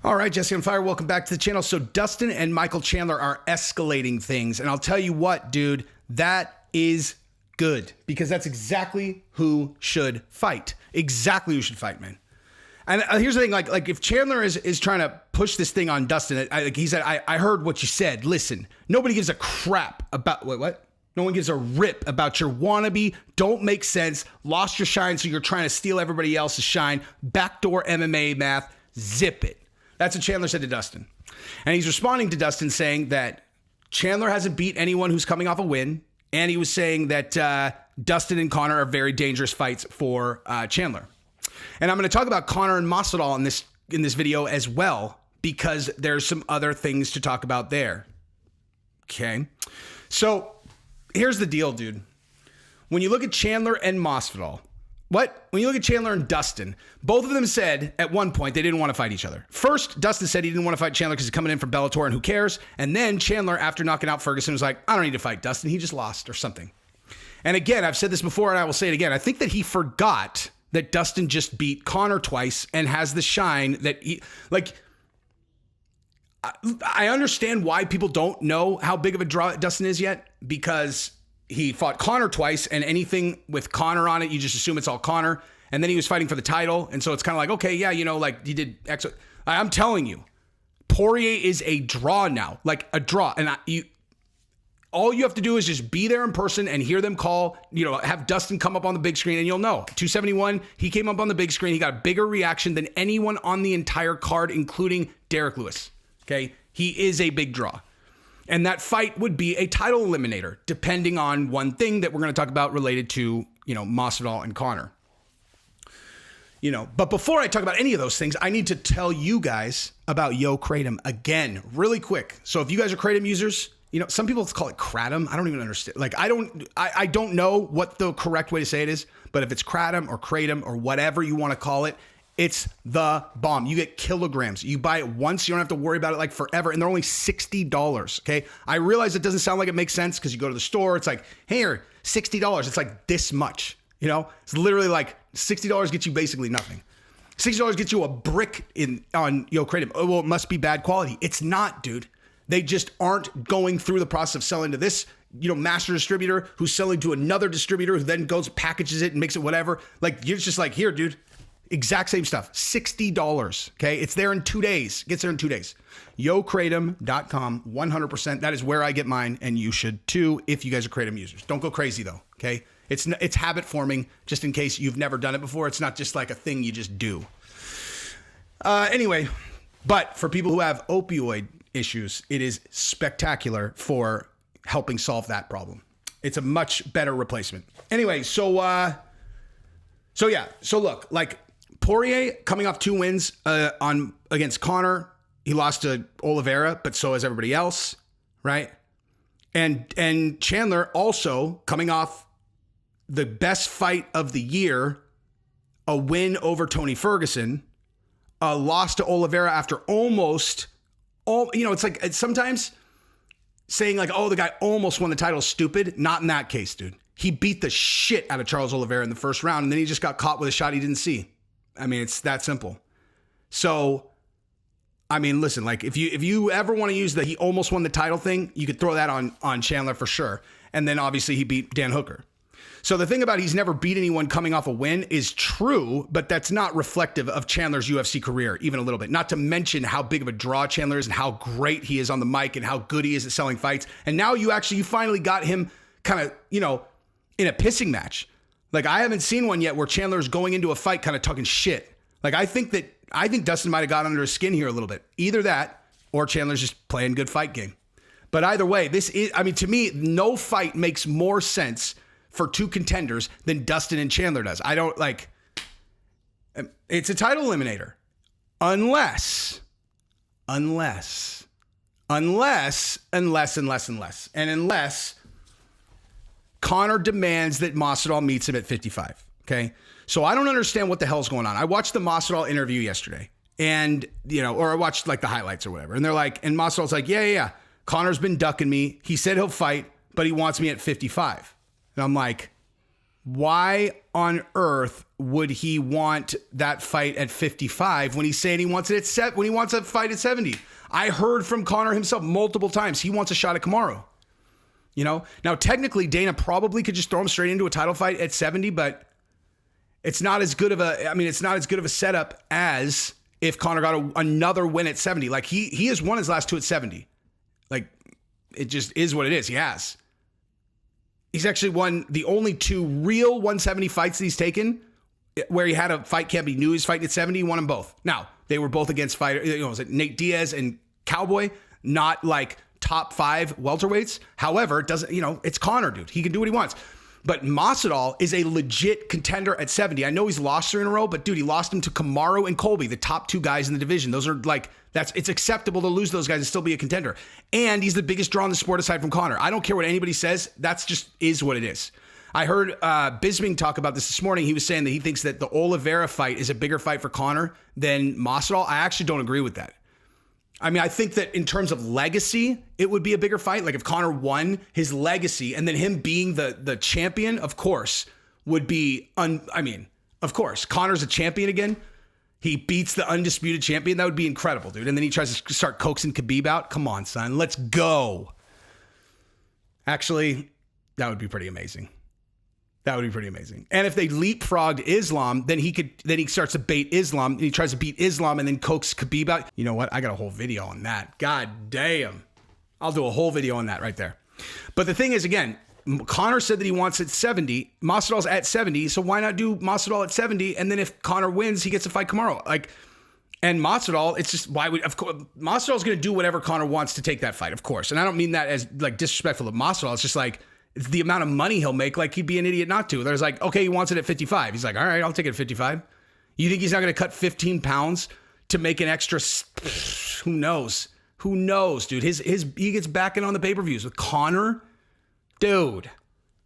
All right, Jesse on Fire, welcome back to the channel. So Dustin and Michael Chandler are escalating things. And I'll tell you what, dude, that is good because that's exactly who should fight. Exactly who should fight, man. And here's the thing, like if Chandler is trying to push this thing on Dustin, he said, I heard what you said. Listen, nobody gives a crap about, what? No one gives a rip about your wannabe, don't make sense, lost your shine, so you're trying to steal everybody else's shine, backdoor MMA math, zip it. That's what Chandler said to Dustin. And he's responding to Dustin saying that Chandler hasn't beat anyone who's coming off a win. And he was saying that Dustin and Conor are very dangerous fights for Chandler. And I'm going to talk about Conor and Masvidal in this video as well, because there's some other things to talk about there. Okay. So here's the deal, dude. When you look at Chandler and Masvidal, when you look at Chandler and Dustin, both of them said at one point they didn't want to fight each other. First, Dustin said he didn't want to fight Chandler because he's coming in from Bellator and who cares? And then Chandler, after knocking out Ferguson, was like, I don't need to fight Dustin. He just lost or something. And again, I've said this before and I will say it again. I think that he forgot that Dustin just beat Conor twice and has the shine that he, like, I understand why people don't know how big of a draw Dustin is yet, because he fought Conor twice, and anything with Conor on it, you just assume it's all Conor. And then he was fighting for the title. And so it's kind of like, okay, yeah, you know, like he did X. I'm telling you, Poirier is a draw now, like a draw. And all you have to do is just be there in person and hear them call, have Dustin come up on the big screen and you'll know. 271, he came up on the big screen. He got a bigger reaction than anyone on the entire card, including Derek Lewis. Okay. He is a big draw. And that fight would be a title eliminator, depending on one thing that we're going to talk about related to, Masvidal and Conor. But before I talk about any of those things, I need to tell you guys about Yo Kratom again, really quick. So if you guys are Kratom users, some people call it Kratom. I don't even understand. Like, I don't know what the correct way to say it is, but if it's Kratom or Kratom or whatever you want to call it, it's the bomb. You get kilograms. You buy it once. You don't have to worry about it like forever. And they're only $60. Okay. I realize it doesn't sound like it makes sense because you go to the store. It's like, here, $60. It's like this much, it's literally like $60 gets you basically nothing. $60 gets you a brick on Yo Kratom. Oh, well, it must be bad quality. It's not, dude. They just aren't going through the process of selling to this, master distributor who's selling to another distributor who then goes, packages it and makes it whatever. Like, you're just like, here, dude. Exact same stuff. $60. Okay. It's there in 2 days. Gets there in 2 days. YoKratom.com. 100%. That is where I get mine. And you should too, if you guys are Kratom users. Don't go crazy though. Okay. It's habit forming, just in case you've never done it before. It's not just like a thing you just do. Anyway, but for people who have opioid issues, it is spectacular for helping solve that problem. It's a much better replacement. Anyway, so look, like, Poirier coming off 2 wins against Conor. He lost to Oliveira, but so has everybody else, right? And Chandler also coming off the best fight of the year, a win over Tony Ferguson, a loss to Oliveira after it's sometimes saying like, oh, the guy almost won the title is stupid. Not in that case, dude. He beat the shit out of Charles Oliveira in the first round, and then he just got caught with a shot he didn't see. I mean, it's that simple. So, I mean, listen, like if you ever want to use the he almost won the title thing, you could throw that on Chandler for sure. And then obviously he beat Dan Hooker. So the thing about he's never beat anyone coming off a win is true, but that's not reflective of Chandler's UFC career, even a little bit. Not to mention how big of a draw Chandler is and how great he is on the mic and how good he is at selling fights. And now you finally got him kind of, in a pissing match. Like, I haven't seen one yet where Chandler's going into a fight kind of talking shit. Like, I think Dustin might have got under his skin here a little bit. Either that or Chandler's just playing good fight game. But either way, to me, no fight makes more sense for 2 contenders than Dustin and Chandler does. It's a title eliminator. Unless, and unless Conor demands that Masvidal meets him at 55. Okay. So I don't understand what the hell's going on. I watched the Masvidal interview yesterday and, or I watched like the highlights or whatever. And they're like, and Masvidal's like, yeah. Conor's been ducking me. He said he'll fight, but he wants me at 55. And I'm like, why on earth would he want that fight at 55 when he's saying he wants it at when he wants a fight at 70? I heard from Conor himself multiple times he wants a shot at Kamaru. You know, now technically Dana probably could just throw him straight into a title fight at 70, but it's not as good of a setup as if Conor got another win at 70. Like he has won his last 2 at 70. Like it just is what it is. He has. He's actually won the only 2 real 170 fights that he's taken where he had a fight camp. He knew he was fighting at 70. He won them both. Now, they were both against fighters, was it Nate Diaz and Cowboy, not like top 5 welterweights. However, it's Conor, dude. He can do what he wants. But Masvidal is a legit contender at 70. I know he's lost 3 in a row, but dude, he lost him to Kamaru and Colby, the top 2 guys in the division. Those are like, it's acceptable to lose those guys and still be a contender. And he's the biggest draw in the sport aside from Conor. I don't care what anybody says. That's just is what it is. I heard Bisping talk about this morning. He was saying that he thinks that the Oliveira fight is a bigger fight for Conor than Masvidal. I actually don't agree with that. I mean, I think that in terms of legacy, it would be a bigger fight. Like if Conor won, his legacy and then him being the champion, of course, would be, of course, Conor's a champion again. He beats the undisputed champion. That would be incredible, dude. And then he tries to start coaxing Khabib out. Come on, son. Let's go. Actually, that would be pretty amazing. That would be pretty amazing. And if they leapfrogged Islam, then he starts to bait Islam and he tries to beat Islam and then coax Khabib out. You know what? I got a whole video on that. God damn. I'll do a whole video on that right there. But the thing is, again, Conor said that he wants it 70. Masvidal's at 70. So why not do Masvidal at 70? And then if Conor wins, he gets to fight Kamaru. And Masvidal, it's just of course, Masvidal's going to do whatever Conor wants to take that fight, of course. And I don't mean that as like disrespectful of Masvidal. It's just like, it's the amount of money he'll make, like he'd be an idiot not to. There's like, okay, he wants it at 55. He's like, all right, I'll take it at 55. You think he's not going to cut 15 pounds to make an extra? Who knows? Who knows, dude? He gets back in on the pay-per-views with Conor. Dude,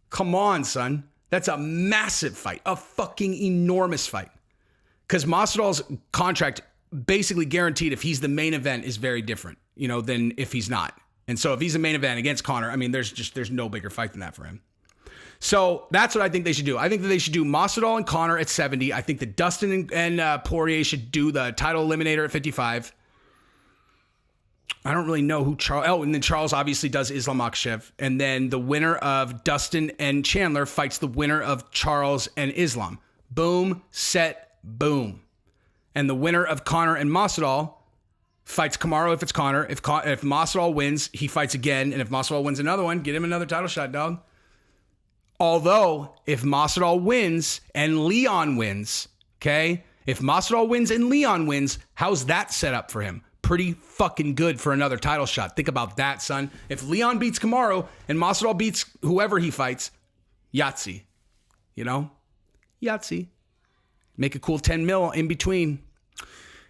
come on, son. That's a massive fight, a fucking enormous fight. Because Masvidal's contract basically guaranteed if he's the main event is very different, than if he's not. And so if he's a main event against Conor, I mean, there's no bigger fight than that for him. So that's what I think they should do. I think that they should do Masvidal and Conor at 70. I think that Dustin and Poirier should do the title eliminator at 55. I don't really know who Charles... Oh, and then Charles obviously does Islam Makhachev. And then the winner of Dustin and Chandler fights the winner of Charles and Islam. Boom, set, boom. And the winner of Conor and Masvidal fights Kamaru if it's Conor. If Masvidal wins, he fights again. And if Masvidal wins another one, get him another title shot, dog. Although, if Masvidal wins and Leon wins, okay? If Masvidal wins and Leon wins, how's that set up for him? Pretty fucking good for another title shot. Think about that, son. If Leon beats Kamaru and Masvidal beats whoever he fights, Yahtzee. Yahtzee. Make a cool 10 mil in between.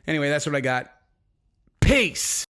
Anyway, that's what I got. Peace.